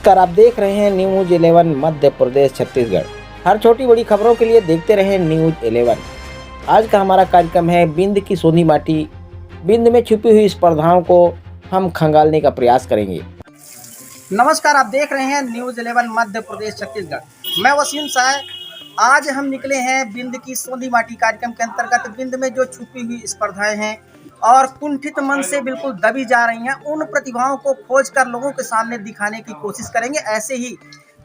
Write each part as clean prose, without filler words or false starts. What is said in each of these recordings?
नमस्कार, आप देख रहे हैं न्यूज 11 मध्य प्रदेश छत्तीसगढ़। हर छोटी बड़ी खबरों के लिए देखते रहें न्यूज 11। आज का हमारा कार्यक्रम है बिंद की सोनी माटी। बिंद में छुपी हुई स्पर्धाओं को हम खंगालने का प्रयास करेंगे। नमस्कार, आप देख रहे हैं न्यूज 11 मध्य प्रदेश छत्तीसगढ़। मैं वसीम साय। आज हम निकले हैं बिंद की सोनी माटी कार्यक्रम के अंतर्गत। बिंद में जो छुपी हुई स्पर्धाएं हैं और कुंठित मन से बिल्कुल दबी जा रही हैं, उन प्रतिभाओं को खोज कर लोगों के सामने दिखाने की कोशिश करेंगे। ऐसे ही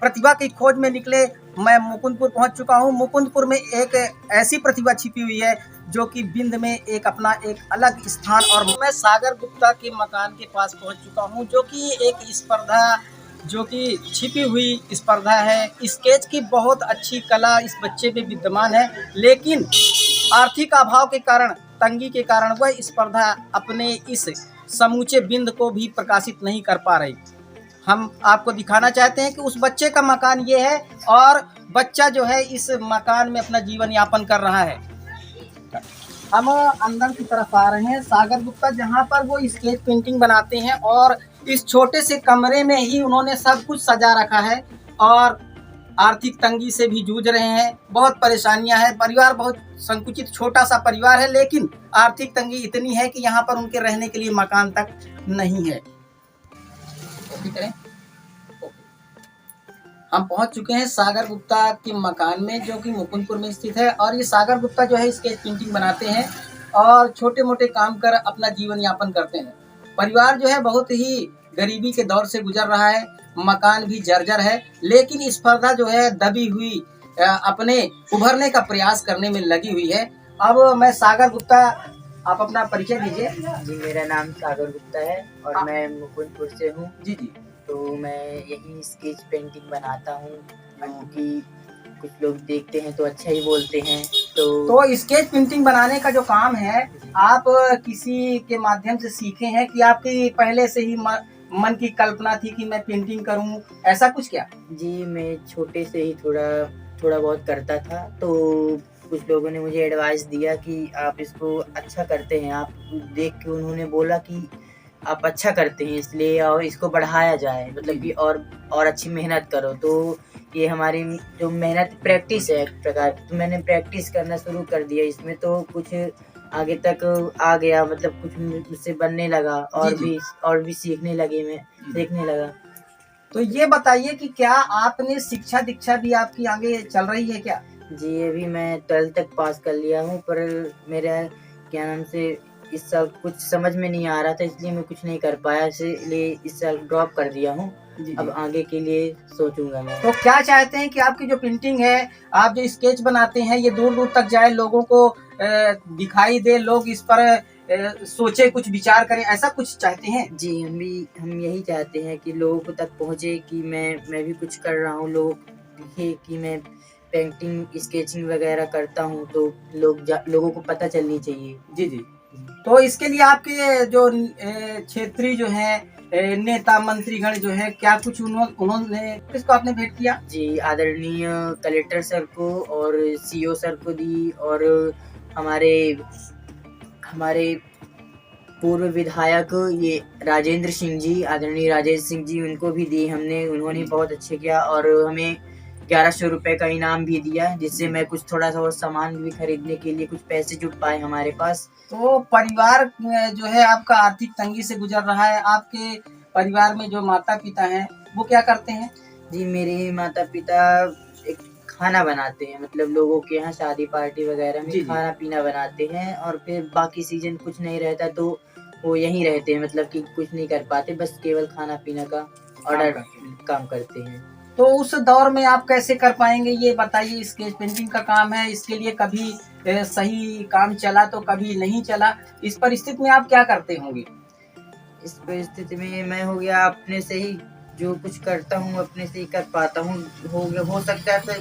प्रतिभा की खोज में निकले मैं मुकुंदपुर पहुंच चुका हूं। मुकुंदपुर में एक ऐसी प्रतिभा छिपी हुई है जो कि बिंद में एक अपना एक अलग स्थान, और मैं सागर गुप्ता के मकान के पास पहुंच चुका हूं, जो कि एक स्पर्धा जो कि छिपी हुई स्पर्धा है। स्केच की बहुत अच्छी कला इस बच्चे में विद्यमान है, लेकिन आर्थिक अभाव के कारण, तंगी के कारण वह स्पर्धा अपने इस समूचे बिंद को भी प्रकाशित नहीं कर पा रही। हम आपको दिखाना चाहते हैं कि उस बच्चे का मकान ये है और बच्चा जो है इस मकान में अपना जीवन यापन कर रहा है। हम अंदर की तरफ आ रहे हैं सागर गुप्ता, जहाँ पर वो स्केच पेंटिंग बनाते हैं, और इस छोटे से कमरे में ही उन्होंने सब कुछ सजा रखा है और आर्थिक तंगी से भी जूझ रहे हैं। बहुत परेशानियां हैं, परिवार बहुत संकुचित छोटा सा परिवार है, लेकिन आर्थिक तंगी इतनी है कि यहाँ पर उनके रहने के लिए मकान तक नहीं है। हम पहुंच चुके हैं सागर गुप्ता के मकान में, जो कि मुकुंदपुर में स्थित है। और ये सागर गुप्ता जो है स्केच पेंटिंग बनाते हैं और छोटे मोटे काम कर अपना जीवन यापन करते हैं। परिवार जो है बहुत ही गरीबी के दौर से गुजर रहा है, मकान भी जर्जर है, लेकिन स्पर्धा जो है दबी हुई अपने उभरने का प्रयास करने में लगी हुई है। अब मैं सागर गुप्ता, आप अपना परिचय दीजिए। जी, मेरा नाम सागर गुप्ता है और मैं मुकुंदपुर से हूँ। जी जी। तो मैं यही स्केच पेंटिंग बनाता हूँ, क्योंकि कुछ लोग देखते हैं तो अच्छा ही बोलते हैं। तो स्केच पेंटिंग बनाने का जो काम है, आप किसी के माध्यम से सीखे हैं कि आपकी पहले से ही मन की कल्पना थी कि मैं पेंटिंग करूं, ऐसा कुछ क्या? जी, मैं छोटे से ही थोड़ा बहुत करता था, तो कुछ लोगों ने मुझे एडवाइस दिया कि आप इसको अच्छा करते हैं। आप देख के उन्होंने बोला कि आप अच्छा करते हैं, इसलिए और इसको बढ़ाया जाए, मतलब कि और अच्छी मेहनत करो। तो ये हमारी जो मेहनत प्रैक्टिस है एक प्रकार की, तो मैंने प्रैक्टिस करना शुरू कर दिया इसमें, तो कुछ आगे तक आ गया, मतलब कुछ मुझसे बनने लगा और भी सीखने लगा। तो ये बताइए कि क्या आपने शिक्षा दीक्षा भी आपकी आगे चल रही है क्या? जी, अभी मैं 12th तक पास कर लिया हूँ, पर मेरा क्या नाम से इस साल कुछ समझ में नहीं आ रहा था, इसलिए मैं कुछ नहीं कर पाया, इसलिए इस साल ड्रॉप कर दिया हूँ। अब आगे के लिए सोचूंगा मैं। तो क्या चाहते हैं कि आपकी जो पेंटिंग है, आप जो स्केच बनाते हैं, ये दूर दूर तक जाए, लोगों को दिखाई दे, लोग इस पर सोचे, कुछ विचार करें, ऐसा कुछ चाहते हैं? जी, हम यही चाहते हैं कि लोगों तक पहुँचे कि मैं भी कुछ कर रहा हूँ, लोग दिखे कि मैं पेंटिंग स्केचिंग वगैरह करता हूँ, तो लोगों को पता चलनी चाहिए। जी जी। तो इसके लिए आपके जो क्षेत्रीय जो है नेता मंत्रीगण जो है, क्या कुछ उन्होंने किसको आपने भेंट किया? जी, आदरणीय कलेक्टर सर को और सीओ सर को दी, और हमारे पूर्व विधायक ये राजेंद्र सिंह जी, आदरणीय राजेंद्र सिंह जी, उनको भी दी हमने। उन्होंने बहुत अच्छे किया और हमें 1100 रुपए का इनाम भी दिया, जिससे मैं कुछ थोड़ा सा और सामान भी खरीदने के लिए कुछ पैसे जुट पाए हमारे पास। तो परिवार जो है आपका आर्थिक तंगी से गुजर रहा है। आपके परिवार में जो माता पिता हैं वो क्या करते हैं? जी, मेरे माता पिता एक खाना बनाते हैं, मतलब लोगों के यहाँ शादी पार्टी वगैरह में खाना पीना बनाते हैं, और फिर बाकी सीजन कुछ नहीं रहता तो वो यहीं रहते हैं, मतलब कि कुछ नहीं कर पाते, बस केवल खाना पीना का ऑर्डर काम करते हैं। तो उस दौर में आप कैसे कर पाएंगे, ये बताइए। स्केच पेंटिंग का काम है, इसके लिए कभी सही काम चला तो कभी नहीं चला। इस परिस्थिति में आप क्या करते होंगे? इस परिस्थिति में मैं हो गया अपने से ही जो कुछ करता हूँ अपने से ही कर पाता हूँ। हो सकता है तो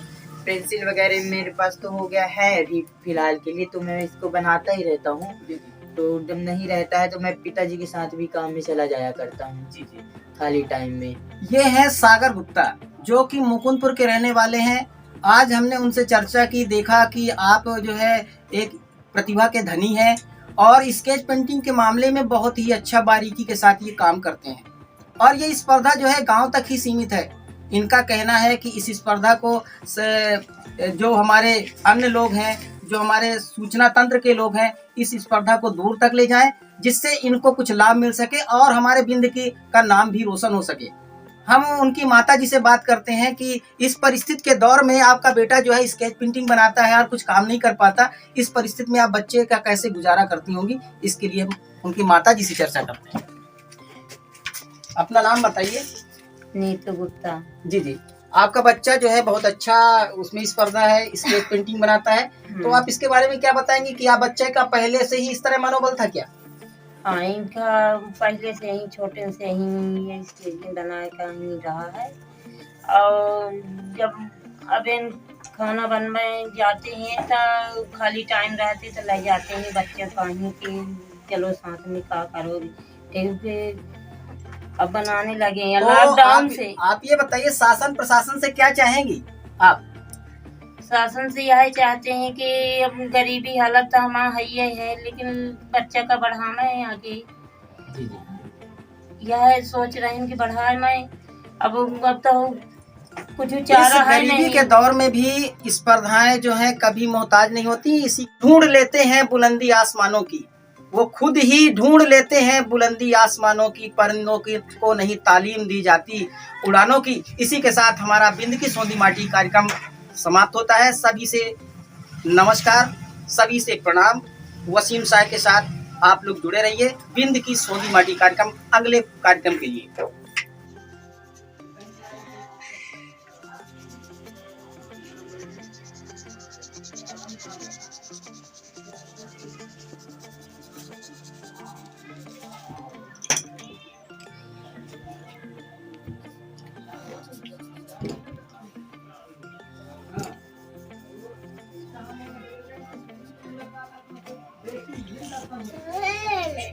पेंसिल वगैरह मेरे पास तो हो गया है अभी फिलहाल के लिए, तो मैं इसको बनाता ही रहता हूँ। तो जब नहीं रहता है तो मैं पिताजी के साथ भी काम में चला जाया करता हूँ खाली टाइम में। ये है सागर गुप्ता, जो कि मुकुंदपुर के रहने वाले हैं। आज हमने उनसे चर्चा की, देखा कि आप जो है एक प्रतिभा के धनी हैं और स्केच पेंटिंग के मामले में बहुत ही अच्छा बारीकी के साथ ये काम करते हैं। और ये स्पर्धा जो है गांव तक ही सीमित है। इनका कहना है कि इस स्पर्धा को जो हमारे अन्य लोग हैं, जो हमारे सूचना तंत्र के लोग हैं, इस स्पर्धा को दूर तक ले जाएं, जिससे इनको कुछ लाभ मिल सके और हमारे बिंद का नाम भी रोशन हो सके। हम उनकी माता जी से बात करते हैं कि इस परिस्थिति के दौर में आपका बेटा जो है स्केच पेंटिंग बनाता है और कुछ काम नहीं कर पाता, इस परिस्थिति में आप बच्चे का कैसे गुजारा करती होंगी। इसके लिए हम उनकी माता जी से चर्चा करते हैं। अपना नाम बताइए। नीतू गुप्ता। जी जी, आपका बच्चा जो है बहुत अच्छा उसमें स्पर्धा है, स्केच पेंटिंग बनाता है, तो आप इसके बारे में क्या बताएंगे कि आप बच्चे का पहले से ही इस तरह मनोबल था क्या? हाँ, इनका पहले से ही छोटे से ही ये स्केचिंग बनाए का ही रहा है। और जब अब इन खाना बनवाए जाते हैं तो खाली टाइम रहते तो ले जाते हैं बच्चे कहीं कि चलो साथ में का करोगे, अब बनाने लगे हैं लॉकडाउन से। आप ये बताइए, शासन प्रशासन से क्या चाहेंगी आप? शासन से यही चाहते हैं कि अब गरीबी हालत तो हमारा है, लेकिन बच्चा का बढ़ाना है आगे। जी जी, यह सोच रहे हैं कि बढ़ाए मैं। अब तो कुछ चारा है नहीं। गरीबी के दौर में भी स्पर्धाएं जो हैं कभी मोहताज नहीं होती। इसी ढूंढ लेते हैं बुलंदी आसमानों की, वो खुद ही ढूंढ लेते हैं बुलंदी आसमानों की। परिंदों की को नहीं तालीम दी जाती उड़ानों की। इसी के साथ हमारा बिंद की सोंधी माटी कार्यक्रम समाप्त होता है। सभी से नमस्कार, सभी से प्रणाम। वसीम शाह के साथ आप लोग जुड़े रहिए बिंद की सोंधी माटी कार्यक्रम अगले कार्यक्रम के लिए।